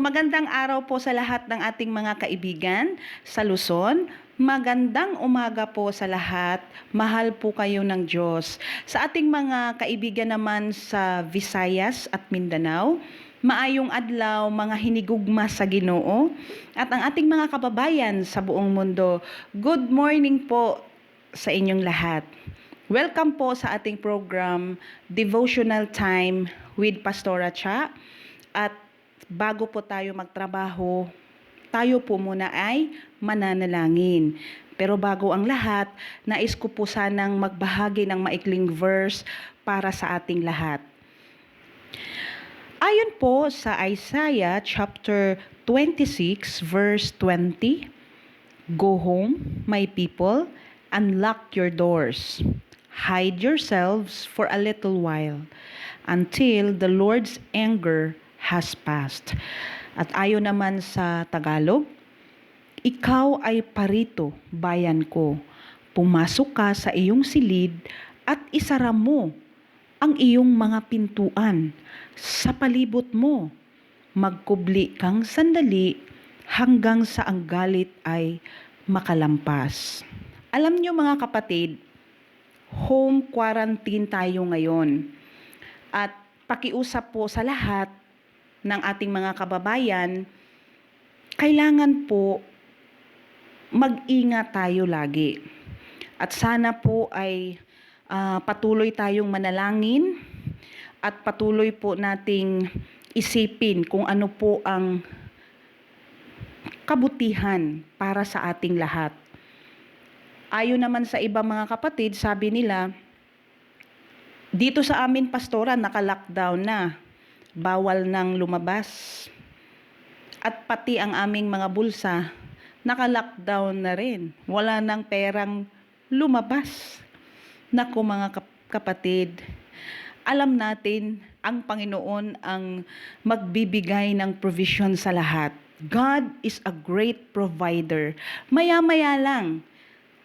Magandang araw po sa lahat ng ating mga kaibigan sa Luzon. Magandang umaga po sa lahat. Mahal po kayo ng Diyos. Sa ating mga kaibigan naman sa Visayas at Mindanao, maayong adlaw, mga hinigugma sa Ginoo. At ang ating mga kababayan sa buong mundo, good morning po sa inyong lahat. Welcome po sa ating program, Devotional Time with Pastora Cha. At bago po tayo magtrabaho, tayo po muna ay mananalangin. Pero bago ang lahat, nais ko po sanang magbahagi ng maikling verse para sa ating lahat. Ayon po sa Isaiah chapter 26 verse 20, "Go home, my people, and lock your doors. Hide yourselves for a little while until the Lord's anger has passed." At ayon naman sa Tagalog, "Ikaw ay parito, bayan ko. Pumasok ka sa iyong silid at isara mo ang iyong mga pintuan sa palibot mo. Magkubli kang sandali hanggang sa ang galit ay makalampas." Alam niyo mga kapatid, home quarantine tayo ngayon. At pakiusap po sa lahat ng ating mga kababayan, kailangan po mag-ingat tayo lagi. At sana po ay patuloy tayong manalangin at patuloy po nating isipin kung ano po ang kabutihan para sa ating lahat. Ayon naman sa iba mga kapatid, sabi nila, dito sa amin pastora, naka-lockdown na. Bawal nang lumabas. At pati ang aming mga bulsa, naka-lockdown na rin. Wala nang perang lumabas. Naku mga kapatid, alam natin ang Panginoon ang magbibigay ng provision sa lahat. God is a great provider. Maya-maya lang,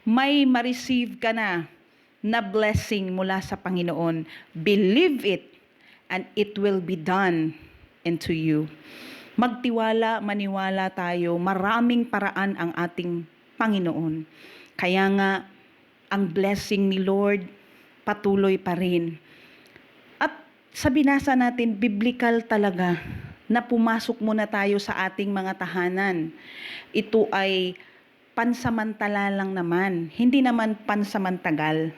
may ma-receive ka na blessing mula sa Panginoon. Believe it and it will be done into you. Magtiwala, maniwala tayo. Maraming paraan ang ating Panginoon. Kaya nga, ang blessing ni Lord patuloy pa rin. At sa binasa natin, biblical talaga na pumasok muna tayo sa ating mga tahanan. Ito ay pansamantala lang naman, hindi naman pansamantagal.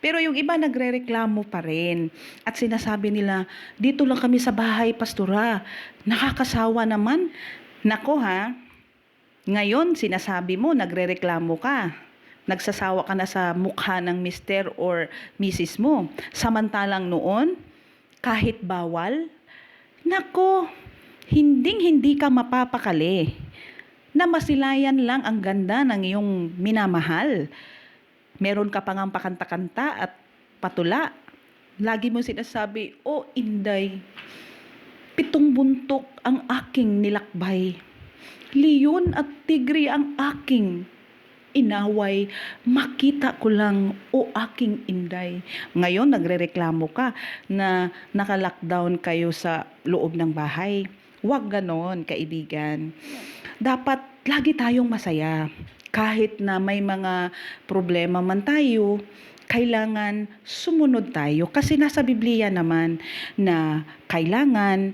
Pero yung iba nagrereklamo pa rin. At sinasabi nila, dito lang kami sa bahay, pastora. Nakakasawa naman. Nako ha, ngayon sinasabi mo, nagrereklamo ka. Nagsasawa ka na sa mukha ng mister or misis mo. Samantalang noon, kahit bawal, nako, hindi ka mapapakali na masilayan lang ang ganda ng iyong minamahal. Meron ka pang pakanta-kanta at patula. Lagi mo sinasabi, "Oh, Inday, 7 buntok ang aking nilakbay. Leon at tigre ang aking inaway. Makita ko lang, o aking Inday." Ngayon, nagrereklamo ka na naka-lockdown kayo sa loob ng bahay. Huwag ganon, kaibigan. Dapat lagi tayong masaya. Kahit na may mga problema man tayo, kailangan sumunod tayo. Kasi nasa Biblia naman na kailangan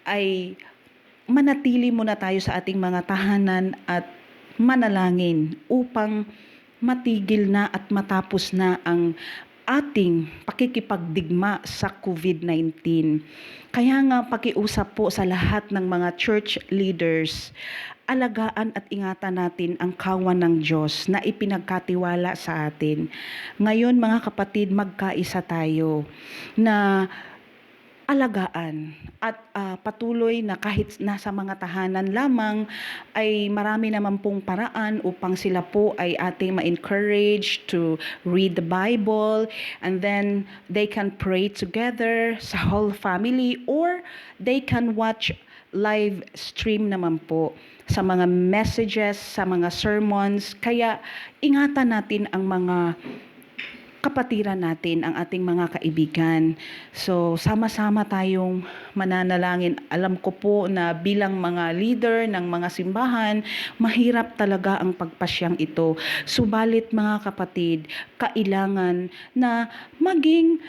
ay manatili muna tayo sa ating mga tahanan at manalangin upang matigil na at matapos na ang ating pakikipagdigma sa COVID-19. Kaya nga pakiusap po sa lahat ng mga church leaders, alagaan at ingatan natin ang kawan ng Diyos na ipinagkatiwala sa atin. Ngayon mga kapatid, magkaisa tayo na alagaan at patuloy na kahit nasa mga tahanan lamang ay marami naman pong paraan upang sila po ay ating ma-encourage to read the Bible, and then they can pray together sa whole family, or they can watch live stream naman po sa mga messages, sa mga sermons. Kaya ingatan natin ang mga kapatiran natin, ang ating mga kaibigan. So, sama-sama tayong mananalangin. Alam ko po na bilang mga leader ng mga simbahan, mahirap talaga ang pagpasyang ito. Subalit mga kapatid, kailangan na maging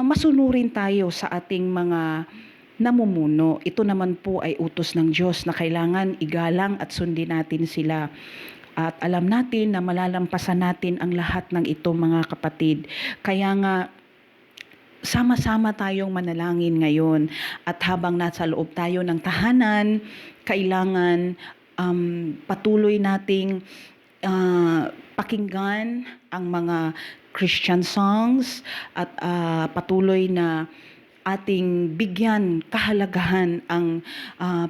masunurin tayo sa ating mga namumuno. Ito naman po ay utos ng Diyos na kailangan igalang at sundin natin sila. At alam natin na malalampasan natin ang lahat ng ito mga kapatid. Kaya nga, sama-sama tayong manalangin ngayon. At habang nasa loob tayo ng tahanan, kailangan patuloy nating pakinggan ang mga Christian songs at patuloy na ating bigyan kahalagahan ang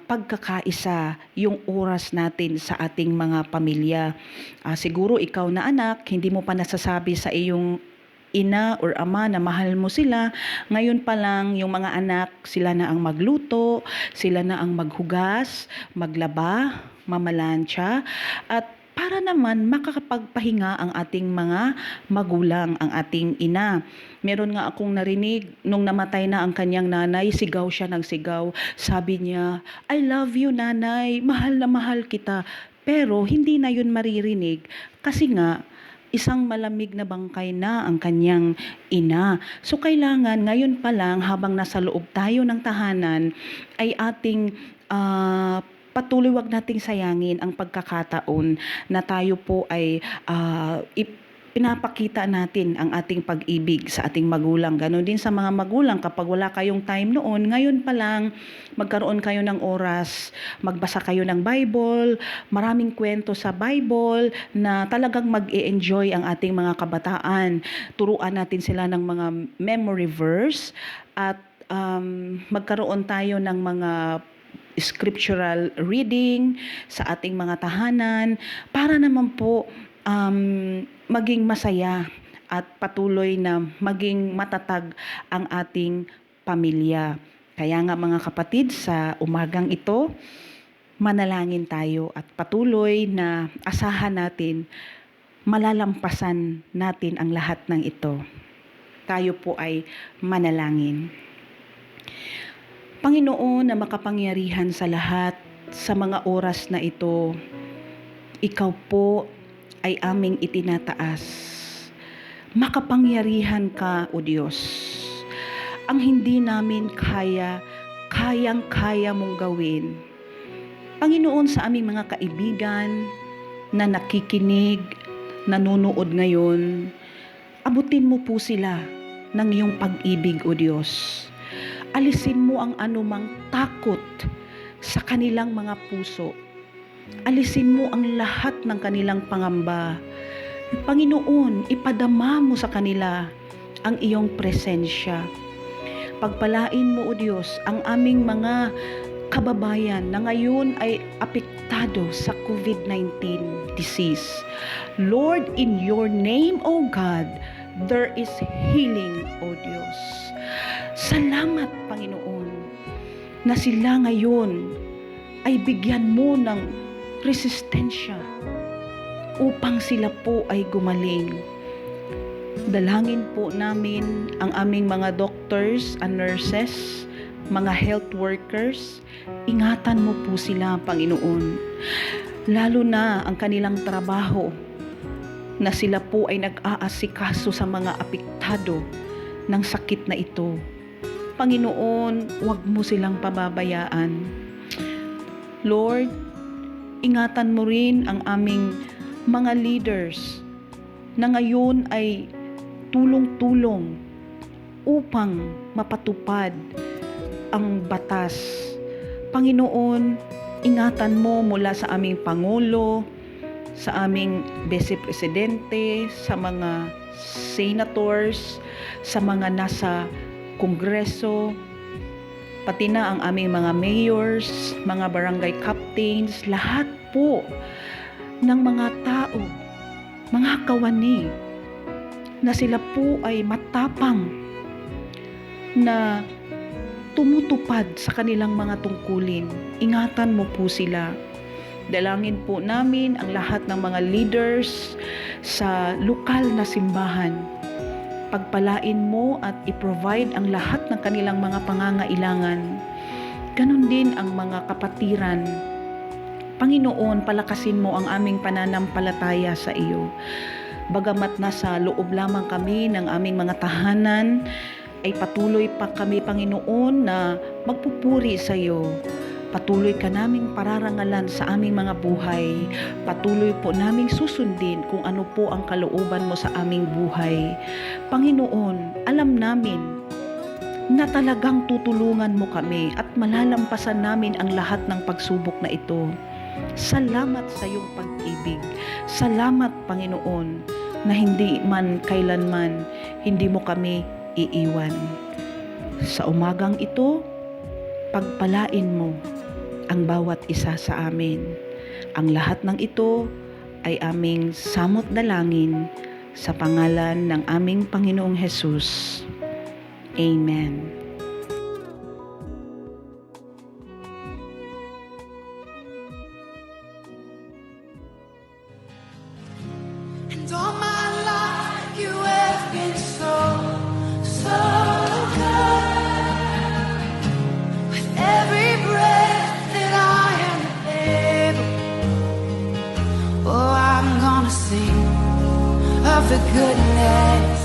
pagkakaisa, yung oras natin sa ating mga pamilya. Siguro ikaw na anak, hindi mo pa nasasabi sa iyong ina or ama na mahal mo sila. Ngayon pa lang, yung mga anak, sila na ang magluto, sila na ang maghugas, maglaba, mamalansya, at para naman makakapagpahinga ang ating mga magulang, ang ating ina. Meron nga akong narinig, nung namatay na ang kanyang nanay, sigaw siya ng sigaw. Sabi niya, I love you nanay, mahal na mahal kita. Pero hindi na yun maririnig kasi nga, isang malamig na bangkay na ang kanyang ina. So kailangan ngayon pa lang habang nasa loob tayo ng tahanan ay ating patuloy wag nating sayangin ang pagkakataon na tayo po ay pinapakita natin ang ating pag-ibig sa ating magulang. Ganon din sa mga magulang, kapag wala kayong time noon, ngayon pa lang magkaroon kayo ng oras, magbasa kayo ng Bible, maraming kwento sa Bible na talagang mag-e-enjoy ang ating mga kabataan. Turuan natin sila ng mga memory verse at magkaroon tayo ng mga scriptural reading sa ating mga tahanan para naman po maging masaya at patuloy na maging matatag ang ating pamilya. Kaya nga mga kapatid, sa umagang ito, manalangin tayo at patuloy na asahan natin, malalampasan natin ang lahat ng ito. Tayo po ay manalangin. Panginoon na makapangyarihan sa lahat, sa mga oras na ito, ikaw po ay aming itinataas. Makapangyarihan ka, O Diyos. Ang hindi namin kayang-kaya mong gawin. Panginoon, sa aming mga kaibigan na nakikinig, nanonood ngayon, abutin mo po sila ng iyong pag-ibig, O Diyos. Alisin mo ang anumang takot sa kanilang mga puso. Alisin mo ang lahat ng kanilang pangamba. Panginoon, ipadama mo sa kanila ang iyong presensya. Pagpalain mo, O Diyos, ang aming mga kababayan na ngayon ay apektado sa COVID-19 disease. Lord, in your name, O God, there is healing, O Diyos. Salamat, Panginoon, na sila ngayon ay bigyan mo ng resistensya upang sila po ay gumaling. Dalangin po namin ang aming mga doctors and nurses, mga health workers. Ingatan mo po sila, Panginoon. Lalo na ang kanilang trabaho, na sila po ay nag-aasikaso sa mga apektado ng sakit na ito. Panginoon, huwag mo silang pababayaan. Lord, ingatan mo rin ang aming mga leaders na ngayon ay tulong-tulong upang mapatupad ang batas. Panginoon, ingatan mo mula sa aming Pangulo, sa aming Vice Presidente, sa mga senators, sa mga nasa Kongreso, pati na ang aming mga mayors, mga barangay captains, lahat po ng mga tao, mga kawani, na sila po ay matapang na tumutupad sa kanilang mga tungkulin. Ingatan mo po sila. Dalangin po namin ang lahat ng mga leaders sa lokal na simbahan Pagpalain mo at i-provide ang lahat ng kanilang mga pangangailangan. Ganon din ang mga kapatiran. Panginoon, palakasin mo ang aming pananampalataya sa iyo. Bagamat nasa loob lamang kami ng aming mga tahanan, ay patuloy pa kami, Panginoon, na magpupuri sa iyo. Patuloy ka naming pararangalan sa aming mga buhay. Patuloy po naming susundin kung ano po ang kalooban mo sa aming buhay. Panginoon, alam namin na talagang tutulungan mo kami at malalampasan namin ang lahat ng pagsubok na ito. Salamat sa iyong pag-ibig. Salamat, Panginoon, na hindi man kailanman hindi mo kami iiwan. Sa umagang ito, pagpalain mo ang bawat isa sa amin. Ang lahat ng ito ay aming samot dalangin sa pangalan ng aming Panginoong Hesus. Amen. And all my life you have been so, so good. With every breath that I am able, oh, I'm gonna sing of the goodness